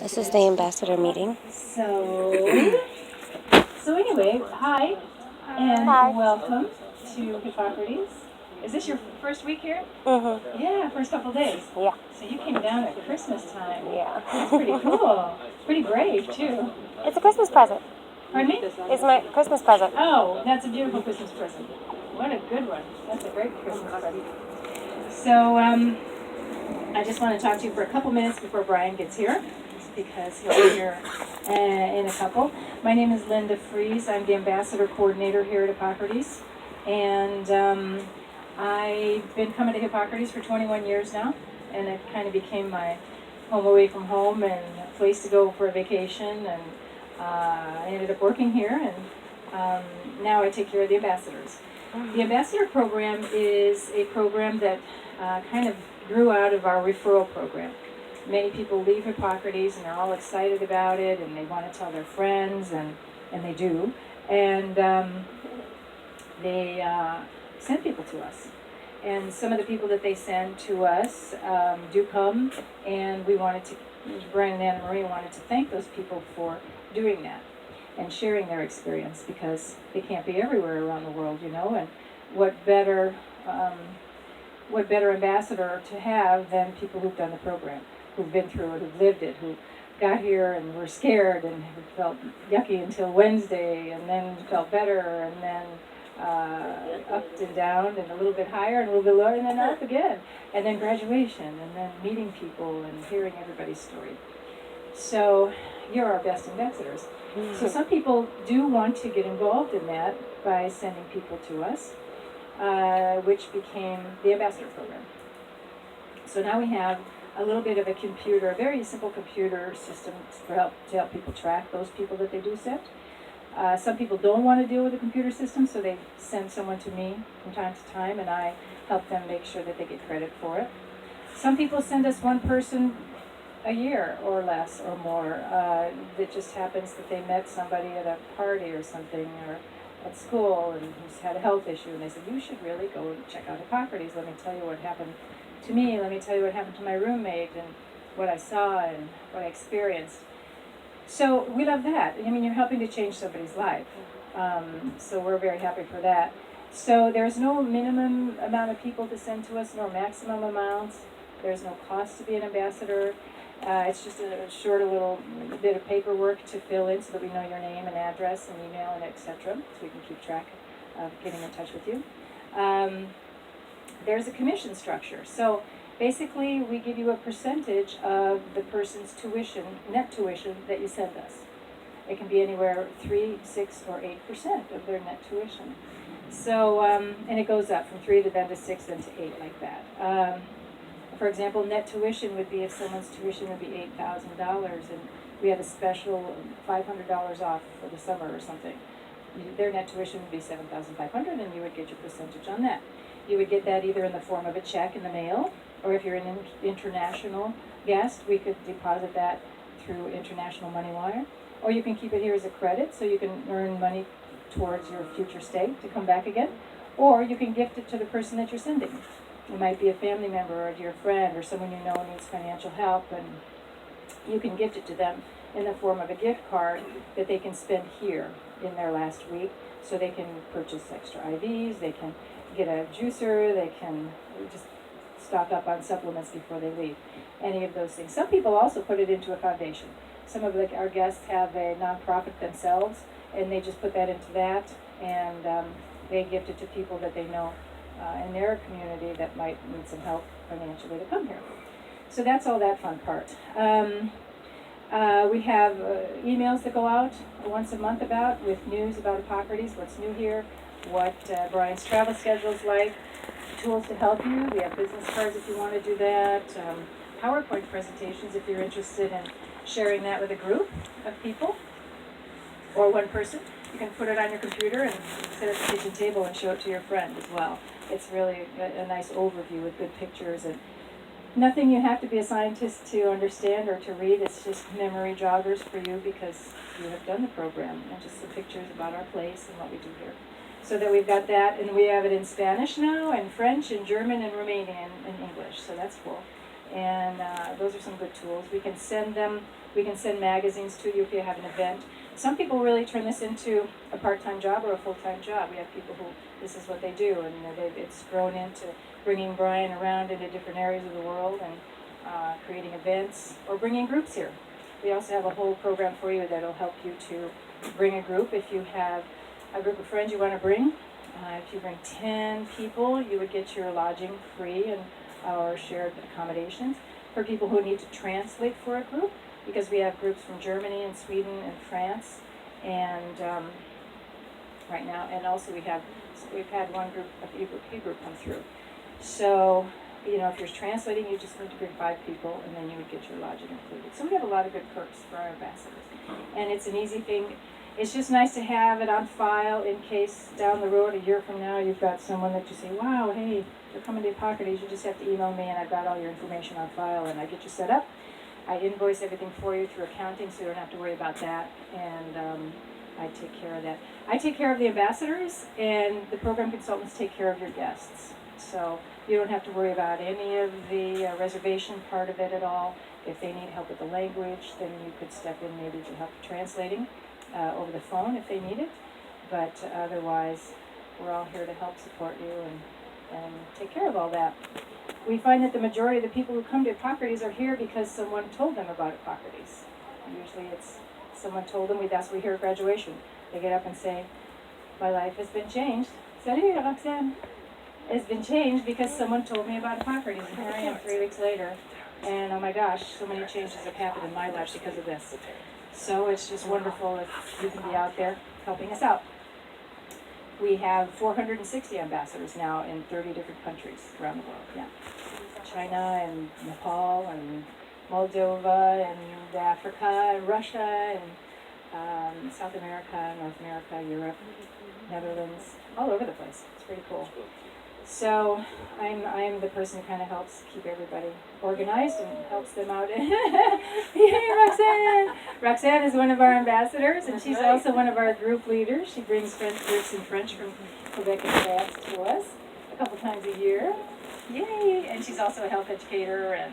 This is the ambassador meeting. So anyway, hi, and Hi. welcome to Hippocrates. Is this your first week here? Mm-hmm. Yeah, first couple days. Yeah. So you came down at Christmas time. Yeah. That's pretty cool. Pretty brave, too. It's a Christmas present. Pardon me? It's my Christmas present. Oh, that's a beautiful Christmas present. What a good one. That's a great Christmas present. So, I just want to talk to you for a couple minutes before Brian gets here, because he'll be here in a couple. My name is Linda Fries. I'm the ambassador coordinator here at Hippocrates, and I've been coming to Hippocrates for 21 years now, and it kind of became my home away from home and a place to go for a vacation, and I ended up working here, and now I take care of the ambassadors. The ambassador program is a program that kind of grew out of our referral program. Many people leave Hippocrates and they're all excited about it, and they want to tell their friends, and they do, and they send people to us. And some of the people that they send to us do come, and we wanted to, Brian and Anna Marie wanted to thank those people for doing that and sharing their experience, because they can't be everywhere around the world, and what better ambassador to have than people who've done the program, who've been through it, who've lived it, who got here and were scared and felt yucky until Wednesday, and then felt better, and then up and down, and a little bit higher and a little bit lower, and then up again, and then graduation, and then meeting people and hearing everybody's story. So you're our best ambassadors. So some people do want to get involved in that by sending people to us, which became the ambassador program. So now we have a little bit of a computer, a very simple computer system to help people track those people that they do send. Some people don't want to deal with the computer system, so they send someone to me from time to time, and I help them make sure that they get credit for it. Some people send us one person a year or less or more. That just happens that they met somebody at a party or something, or at school, and who's had a health issue, and they said, you should really go and check out Hippocrates. Let me tell you what happened to me. Let me tell you what happened to my roommate, and what I saw and what I experienced. So we love that. I mean, you're helping to change somebody's life. So we're very happy for that. So there's no minimum amount of people to send to us, nor maximum amounts. There's no cost to be an ambassador. It's just a short little bit of paperwork to fill in so that we know your name and address and email and etc. So we can keep track of getting in touch with you. There's a commission structure. So basically we give you a percentage of the person's tuition, net tuition, that you send us. It can be anywhere 3, 6, or 8% of their net tuition. So, and it goes up from 3 to then to 6 and to 8, like that. For example, net tuition would be if someone's tuition would be $8,000, and we had a special $500 off for the summer or something. Their net tuition would be $7,500, and you would get your percentage on that. You would get that either in the form of a check in the mail, or if you're an international guest, we could deposit that through international money wire, or you can keep it here as a credit, so you can earn money towards your future stay to come back again, or you can gift it to the person that you're sending. It might be a family member or a dear friend or someone you know needs financial help, and you can gift it to them in the form of a gift card that they can spend here in their last week, so they can purchase extra IVs, they can get a juicer, they can just stock up on supplements before they leave. Any of those things. Some people also put it into a foundation. Some of our guests have a nonprofit themselves, and they just put that into that, and they gift it to people that they know in their community that might need some help financially to come here. So that's all that fun part. We have emails that go out once a month with news about Hippocrates, what's new here, what Brian's travel schedule is like, tools to help you. We have business cards if you want to do that, PowerPoint presentations if you're interested in sharing that with a group of people or one person. You can put it on your computer and sit at the kitchen table and show it to your friend as well. It's really a nice overview with good pictures, and nothing you have to be a scientist to understand or to read. It's just memory joggers for you because you have done the program, and just some pictures about our place and what we do here. So that we've got that, and we have it in Spanish now, and French, and German, and Romanian, and English. So that's cool. And those are some good tools. We can send magazines to you if you have an event. Some people really turn this into a part-time job or a full-time job. We have people who this is what they do, and it's grown into bringing Brian around into different areas of the world and creating events or bringing groups here. We also have a whole program for you that'll help you to bring a group. If you have a group of friends you want to bring, if you bring 10 people, you would get your lodging free and or shared accommodations. For people who need to translate for a group, because we have groups from Germany and Sweden and France, and right now, and also we've had one group, a Hebrew group come through. So, if you're translating, you just need to bring 5 people, and then you would get your lodging included. So we have a lot of good perks for our ambassadors, and it's an easy thing. It's just nice to have it on file in case down the road, a year from now, you've got someone that you say, wow, hey, you're coming to Hippocrates, you just have to email me and I've got all your information on file and I get you set up. I invoice everything for you through accounting so you don't have to worry about that, and I take care of that. I take care of the ambassadors, and the program consultants take care of your guests. So you don't have to worry about any of the reservation part of it at all. If they need help with the language, then you could step in maybe to help translating over the phone if they need it. But otherwise, we're all here to help support you and take care of all that. We find that the majority of the people who come to Hippocrates are here because someone told them about Hippocrates. Usually it's someone told them. That's what we hear at graduation. They get up and say, my life has been changed. Salut, Roxanne. It's been changed because someone told me about Hippocrates, and here I am 3 weeks later, and oh my gosh, so many changes have happened in my life because of this. So it's just wonderful if you can be out there helping us out. We have 460 ambassadors now in 30 different countries around the world. Yeah, China and Nepal and Moldova and Africa and Russia and South America, North America, Europe, Netherlands, all over the place. It's pretty cool. So I'm the person who kind of helps keep everybody organized and helps them out. Yay, Roxanne! Roxanne is one of our ambassadors, and she's also one of our group leaders. She brings French groups in French from Quebec and France to us a couple times a year. Yay! And she's also a health educator and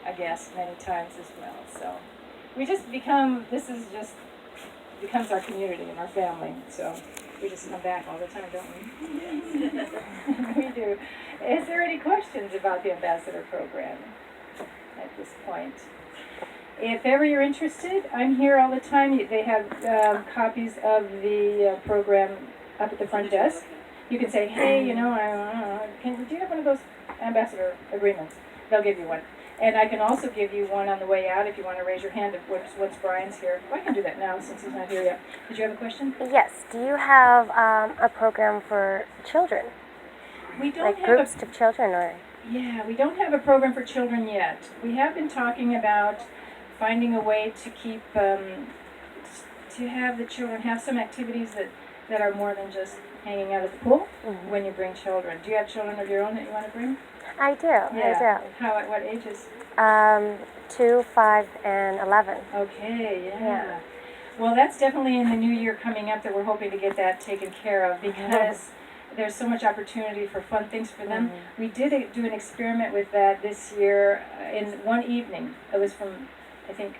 a guest many times as well. So we just becomes our community and our family. So we just come back all the time, don't we? We do. Is there any questions about the ambassador program at this point? If ever you're interested, I'm here all the time. They have copies of the program up at the front desk. You can say, hey, do you have one of those ambassador agreements? They'll give you one. And I can also give you one on the way out if you want to raise your hand once Brian's here. I can do that now since he's not here yet. Did you have a question? Yes. Do you have a program for children? We don't like have groups to children, or? Yeah, we don't have a program for children yet. We have been talking about finding a way to keep to have the children have some activities that are more than just hanging out at the pool when you bring children. Do you have children of your own that you want to bring? I do. Yeah. I How? At what ages? do. 2, 5, and 11. Okay. Yeah. Well, that's definitely in the new year coming up that we're hoping to get that taken care of because there's so much opportunity for fun things for them. We did do an experiment with that this year in one evening. It was from, I think,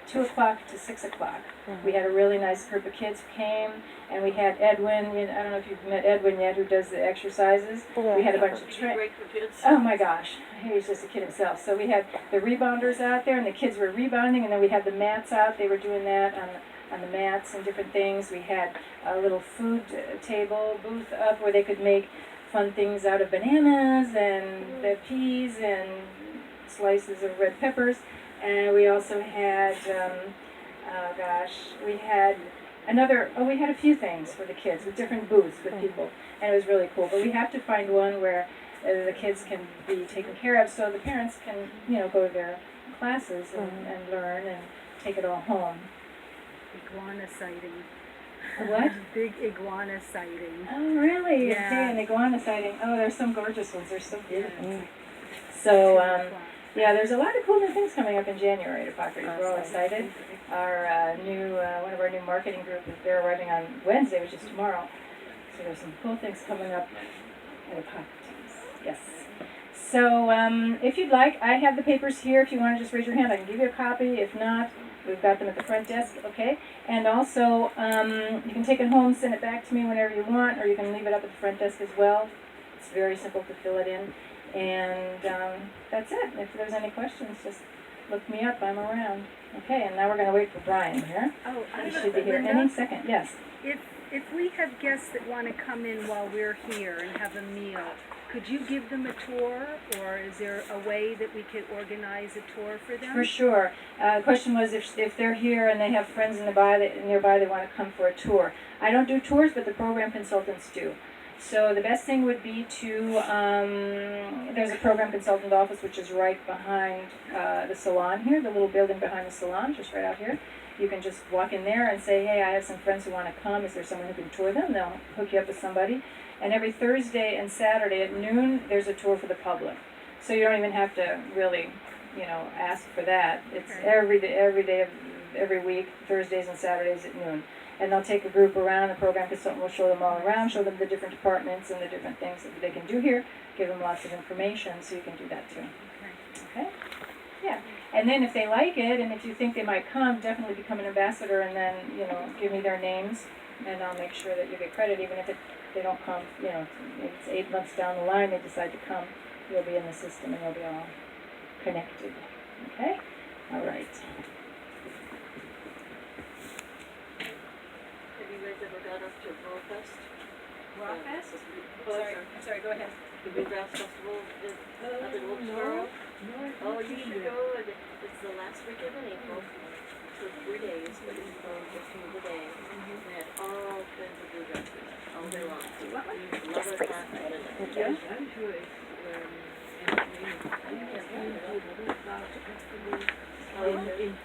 2 o'clock to 6 o'clock. We had a really nice group of kids who came, and we had Edwin. I don't know if you've met Edwin yet, who does the exercises. Yeah. We had a bunch of oh my gosh, he's just a kid himself. So we had the rebounders out there, and the kids were rebounding, and then we had the mats out. They were doing that on the mats and different things. We had a little food table booth up where they could make fun things out of bananas and the peas and slices of red peppers. And we also had, we had a few things for the kids with different booths with people, and it was really cool. But we have to find one where the kids can be taken care of so the parents can, go to their classes and learn and take it all home. Iguana sighting. What? Big iguana sighting. Oh, really? Yeah. Okay, an iguana sighting. Oh, there's some gorgeous ones. They're so beautiful. So, yeah, there's a lot of cool new things coming up in January at Hippocrates. We're all excited. Our one of our new marketing group, they're arriving on Wednesday, which is tomorrow. So there's some cool things coming up at Hippocrates. Yes. So if you'd like, I have the papers here. If you want to just raise your hand, I can give you a copy. If not, we've got them at the front desk, okay? And also, you can take it home, send it back to me whenever you want, or you can leave it up at the front desk as well. It's very simple to fill it in. And that's it. If there's any questions, just look me up. I'm around. Okay, and now we're going to wait for Brian here. Oh, I He should be here any second. Yes. If we have guests that want to come in while we're here and have a meal, could you give them a tour, or is there a way that we could organize a tour for them? For sure. The question was if they're here and they have friends nearby they want to come for a tour. I don't do tours, but the program consultants do. So the best thing would be to, there's a program consultant office which is right behind the salon here, the little building behind the salon, just right out here. You can just walk in there and say, hey, I have some friends who want to come. Is there someone who can tour them? They'll hook you up with somebody. And every Thursday and Saturday at noon, there's a tour for the public. So you don't even have to really, ask for that. It's every day of every week, Thursdays and Saturdays at noon. And they'll take a group around. The program consultant will show them all around, show them the different departments and the different things that they can do here, give them lots of information, so you can do that too. Okay? Yeah. And then if they like it, and if you think they might come, definitely become an ambassador, and then, give me their names, and I'll make sure that you get credit, even if they don't come, it's 8 months down the line, they decide to come, you'll be in the system, and you'll be all connected. Okay? All right. Have you guys ever got up to Rawfest? Rawfest? I'm sorry, go ahead. The Bluegrass Festival is up in Wilkesboro. Oh, you should go. It's the last weekend in April. So 3 days, but it's just the day. They had all kinds of bluegrass music all day long. So a lot of time to Thank you. I'm sure it's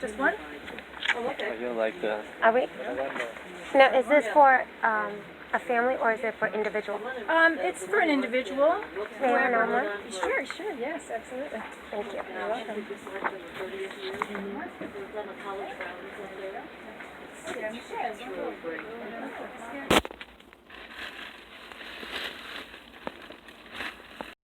Just one? Oh, okay. You'll like that. Are we? Now, is this for a family or is it for individual? It's for an individual. May I know more? Sure, yes, absolutely. Thank you. You're welcome. Just selected the 30th year. It was on the college grounds up there. It's really great.